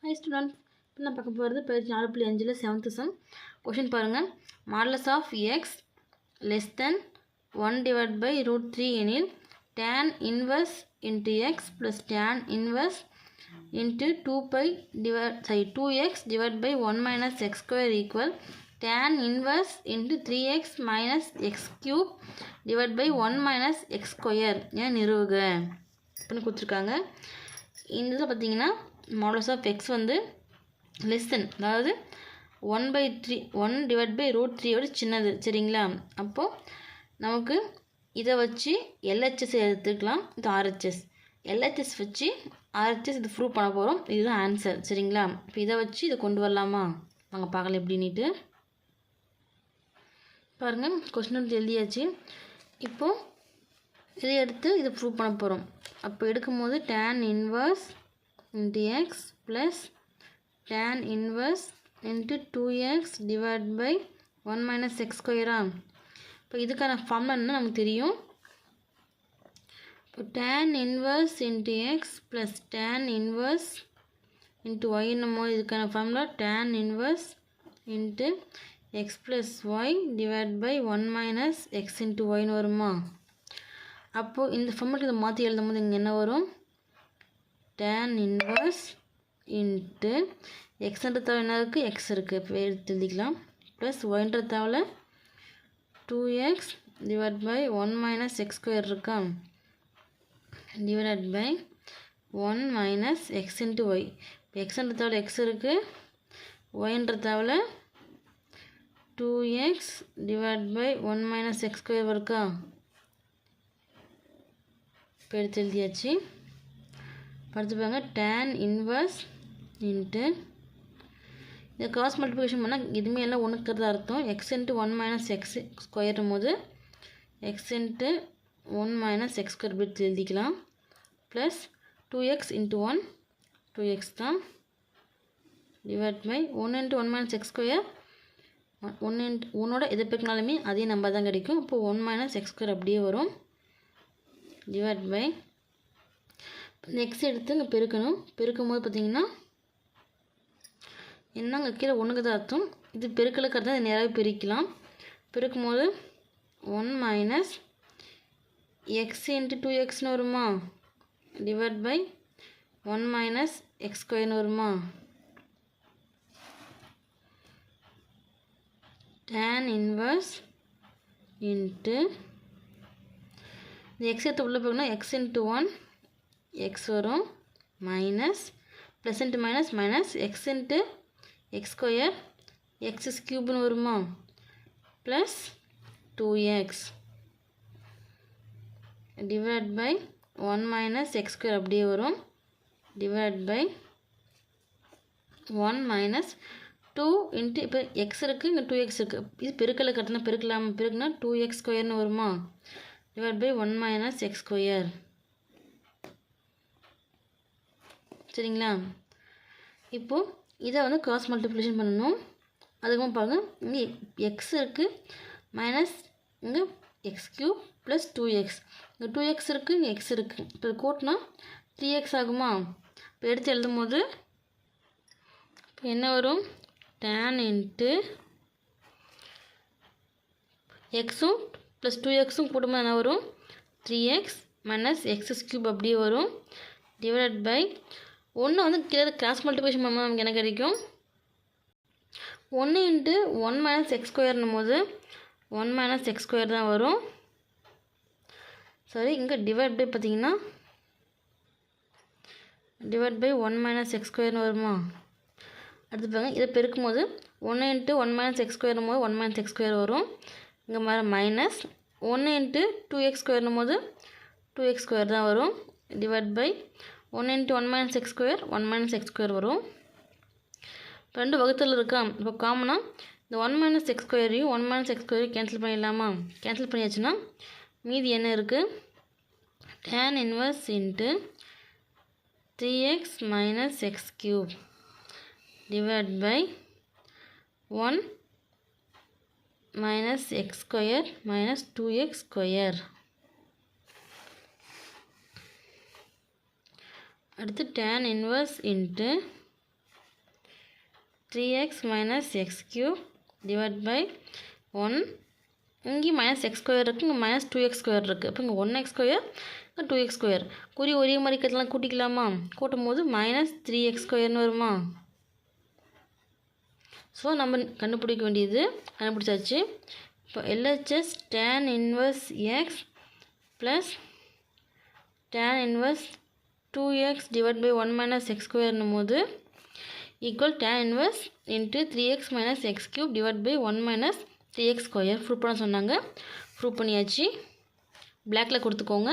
Hi students, இப்போ நான் பார்க்க போகிறது பேஜ் 4.5 7th sum. Question பாருங்கள். Modulus of x less than 1 divided by root 3 எனில் tan inverse into x plus tan inverse into 2x divided by 1 minus x square equal tan inverse into 3x minus x cube divided by 1 minus x square ஏன் நிறுவுக அப்படின்னு கொடுத்துருக்காங்க. இந்த இதில் பார்த்தீங்கன்னா modulus of x வந்து less than, அதாவது 1 divided by root 3 விட சின்னது, சரிங்களா? அப்போது நமக்கு இதை வச்சு LHS எடுத்துக்கலாம், இது RHS. LHS வச்சு RHS இது ப்ரூவ் பண்ண போகிறோம், இதுதான் ஆன்சர், சரிங்களா? இப்போ இதை வச்சு இதை கொண்டு வரலாமா? நாங்கள் பார்க்கலாம் எப்படின்ட்டு. பாருங்கள், கொஸ்டின் எடுத்து எழுதியாச்சு. இப்போது இதை எடுத்து இதை ப்ரூவ் பண்ண போகிறோம். அப்போ எடுக்கும்போது tan inverse into x plus tan inverse into 2x divided by 1 minus x square. இப்போ இதுக்கான ஃபார்முலா என்ன நமக்கு தெரியும். இப்போ tan inverse into x plus tan inverse into y என்னும்போது இதுக்கான formula tan inverse into x plus y divided by 1 minus x into y வருமா? அப்போது இந்த ஃபார்முலா இதை மாற்றி எழுதும் போது இங்கே என்ன வரும்? tan inverse into xன்ற தவிர என்ன இருக்குது? x இருக்குது, இப்போ எடுத்து எழுதிக்கலாம். ப்ளஸ் ஒய்ன்ற தவிர 2x divided by 1 minus x square இருக்கா, divided by 1 minus x into y. இப்போ xன்ற தவிர x இருக்குது, yன்ற தவிர 2x divided by 1 minus x square இருக்கா, இப்போ எடுத்து எழுதியாச்சு. அடுத்து பாருங்க, tan inverse into இதை கிராஸ் மல்டிப்ளிகேஷன் பண்ணால் இதுவுமே எல்லாம் ஒன்றுக்கிறதா அர்த்தம். x into 1 minus x ஸ்கொயரும் போது x into 1 minus x square எடுத்து எழுதிக்கலாம். ப்ளஸ் 2x into 1 2x தான், divide by 1 into 1 minus x square 1ஓட எதை பெருக்கினாலுமே அதே நம்பர் தான் கிடைக்கும். அப்போது 1 minus x ஸ்கொயர் அப்படியே வரும், டிவைட் பை நெக்ஸ்ட் எடுத்து இங்கே பெருக்கணும். பெருக்கும் போது பார்த்தீங்கன்னா என்ன, அங்கே கீழே ஒன்றுக்கு தான் அர்த்தம். இது பெருக்கலுக்கு அர்த்தம், இது நேராகவே பெருக்கலாம். பெருக்கும் போது 1 மைனஸ் எக்ஸ் இன்ட்டு 2xன்னு வருமா, டிவைட் பை 1 மைனஸ் எக்ஸ் ஸ்கொயர்னு வருமா. tan இன்வர்ஸ் இன்ட்டு இந்த எக்ஸ் எடுத்து உள்ளே போகணும்னா எக்ஸ் இன்ட்டு 1 எக்ஸ் வரும், minus plus into minus minus x into x square x க்யூப்னு வருமா, plus 2x divide by 1 minus x square அப்படியே வரும், டிவைட் பை 1 மைனஸ் 2 இன்ட்டு இப்போ எக்ஸ் இருக்குது, இங்கே 2x இருக்குது. இது பெருக்கலை கட்டினா பெருக்குனா 2x ஸ்கொயர்னு வருமா, divide by 1 minus x square, சரிங்களா? இப்போது இதை வந்து கிராஸ் மல்டிப்ளிகேஷன் பண்ணணும். அதுக்கப்புறம் பாருங்கள், இங்கே எக்ஸ் இருக்குது, மைனஸ் இங்கே எக்ஸ் க்யூப் ப்ளஸ் 2x, இங்கே 2x இருக்குது, இங்கே எக்ஸ் இருக்குது. இப்போ கூட்டினா 3x ஆகுமா. இப்போ எடுத்து எழுதும் போது இப்போ என்ன வரும், tan இன்ட்டு எக்ஸும் ப்ளஸ் 2xும் கூட்டும்போது என்ன வரும், 3x மைனஸ் எக்ஸ் க்யூப் அப்படியே வரும், டிவைட் பை 1 வந்து கீழே கிராஸ் மல்டிப்ளிகேஷன் பண்ணும்போது நமக்கு என்ன கிடைக்கும், 1 இன்ட்டு 1 மைனஸ் எக்ஸ் ஸ்கொயர்னும் போது 1 மைனஸ் எக்ஸ் ஸ்கொயர் தான் வரும். சரி, இங்கே டிவைட் பை பார்த்தீங்கன்னா டிவைட் பை 1 மைனஸ் எக்ஸ் ஸ்கொயர்னு வருமா. அடுத்து பாருங்க, இதை பெருக்கும் போது 1 இன்ட்டு 1 மைனஸ் எக்ஸ் ஸ்கொயர்னும் போது 1 மைனஸ் எக்ஸ் ஸ்கொயர் வரும். இங்கே மேலே மைனஸ் 1 இன்ட்டு 2x ஸ்கொயர்னும் போது 2x ஸ்கொயர் தான் வரும், divide by 1 into 1 minus x square 1 minus x square வரும். இப்போ ரெண்டு வகுத்தில் இருக்கா, இப்போ காமனாக இந்த 1 மைனஸ் எக்ஸ் ஸ்கொயரையும் 1 மைனஸ் எக்ஸ் ஸ்கொயரையும் கேன்சல் பண்ணிடலாமா. கேன்சல் பண்ணியாச்சுன்னா மீதி என்ன இருக்குது, tan inverse into 3x minus x cube divide by 1 minus x square minus 2x square. அடுத்து tan inverse into 3x minus x cube divided by 1. இங்கே மைனஸ் எக்ஸ் ஸ்கொயர் இருக்குது, இங்கே மைனஸ் 2x ஸ்கொயர் இருக்குது. அப்போ இங்கே 1x ஸ்கொயர், இங்கே 2x square. குறி ஒரே மாதிரி இருக்கிறதுலாம் கூட்டிக்கலாமா? கூட்டும் போது மைனஸ் 3x ஸ்கொயர்னு வருமா? ஸோ நம்ம கண்டுபிடிக்க வேண்டியது கண்டுபிடிச்சாச்சு. இப்போ LHS tan inverse x plus tan inverse 2x divided by 1 minus x ஸ்கொயர்னும் போது equal tan inverse into 3x minus x cube divided by 1 minus 3x square prove பண்ண சொன்னாங்க. ப்ரூவ் பண்ணியாச்சு. பிளாக்கில் கொடுத்துக்கோங்க.